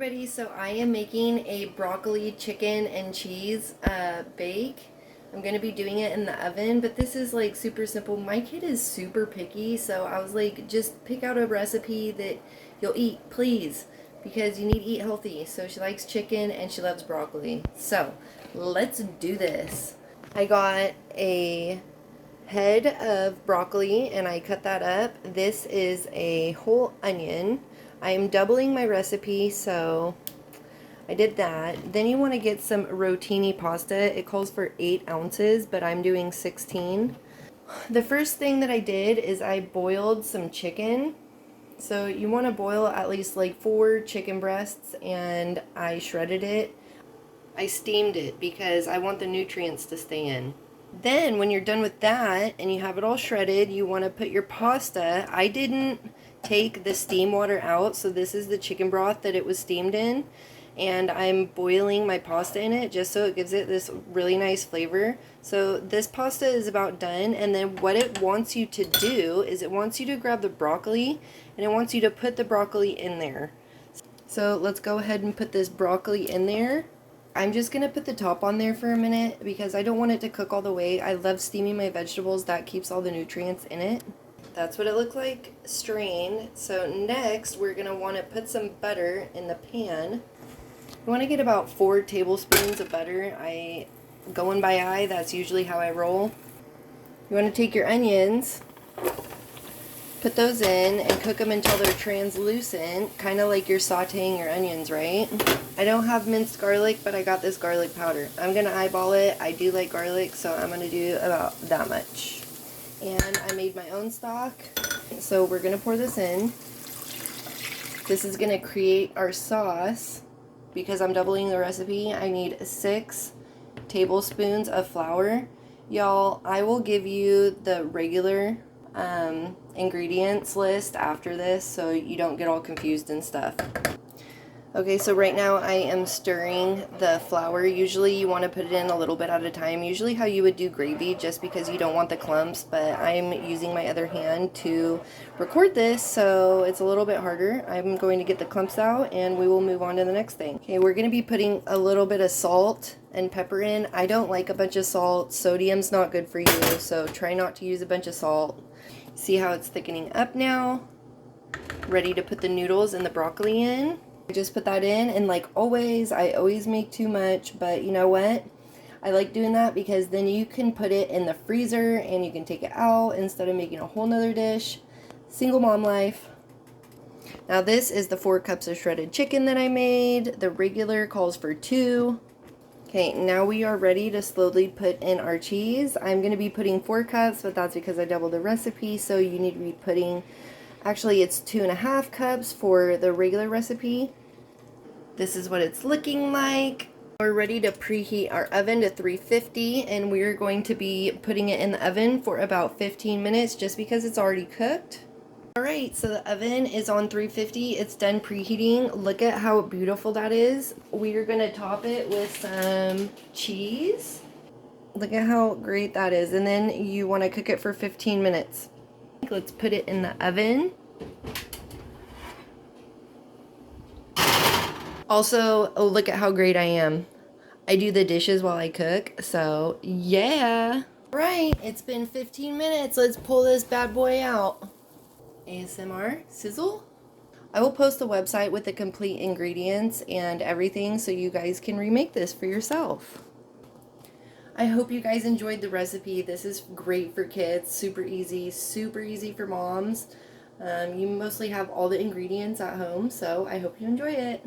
everybody, so I am making a broccoli chicken and cheese bake. I'm going to be doing it in the oven, but this is like super simple. My kid is super picky, so I was like, just pick out a recipe that you'll eat, please, because you need to eat healthy. So she likes chicken and she loves broccoli. So let's do this. I got a head of broccoli and I cut that up. This is a whole onion. I am doubling my recipe, so I did that. Then you want to get some rotini pasta. It calls for 8 ounces, but I'm doing 16. The first thing that I did is I boiled some chicken. So you want to boil at least like 4 chicken breasts, and I shredded it. I steamed it because I want the nutrients to stay in. Then when you're done with that and you have it all shredded, you want to put your pasta. I didn't take the steam water out, so this is the chicken broth that it was steamed in, and I'm boiling my pasta in it just so it gives it this really nice flavor. So this pasta is about done, and then what it wants you to do is it wants you to grab the broccoli and it wants you to put the broccoli in there. So let's go ahead and put this broccoli in there. I'm just going to put the top on there for a minute because I don't want it to cook all the way. I love steaming my vegetables. That keeps all the nutrients in it. That's what it looked like strained. So next we're going to want to put some butter in the pan. You want to get about 4 tablespoons of butter. Going by eye, that's usually how I roll. You want to take your onions, put those in and cook them until they're translucent, kind of like you're sauteing your onions, right? I don't have minced garlic, but I got this garlic powder. I'm going to eyeball it. I do like garlic, so I'm going to do about that much. And I made my own stock, so we're going to pour this in. This is going to create our sauce. Because I'm doubling the recipe, I need 6 tablespoons of flour. Y'all, I will give you the regular ingredients list after this so you don't get all confused and stuff. Okay, so right now I am stirring the flour. Usually you want to put it in a little bit at a time, usually how you would do gravy, just because you don't want the clumps, but I'm using my other hand to record this, so it's a little bit harder. I'm going to get the clumps out and we will move on to the next thing. Okay, we're going to be putting a little bit of salt and pepper in. I don't like a bunch of salt. Sodium's not good for you, so try not to use a bunch of salt. See how it's thickening up now? Ready to put the noodles and the broccoli in. I just put that in, and like always, I always make too much, but you know what? I like doing that because then you can put it in the freezer and you can take it out instead of making a whole nother dish. Single mom life. Now this is the 4 cups of shredded chicken that I made. The regular calls for 2. Okay, now we are ready to slowly put in our cheese. I'm going to be putting 4 cups, but that's because I doubled the recipe, so you need to be putting, actually it's 2.5 cups for the regular recipe. This is what it's looking like. We're ready to preheat our oven to 350, and we're going to be putting it in the oven for about 15 minutes just because it's already cooked. Alright, so the oven is on 350. It's done preheating. Look at how beautiful that is. We are going to top it with some cheese. Look at how great that is. And then you want to cook it for 15 minutes. Let's put it in the oven. Also, oh, look at how great I am. I do the dishes while I cook, so yeah. Right, it's been 15 minutes. Let's pull this bad boy out. ASMR sizzle. I will post the website with the complete ingredients and everything so you guys can remake this for yourself. I hope you guys enjoyed the recipe. This is great for kids, super easy for moms. You mostly have all the ingredients at home, so I hope you enjoy it.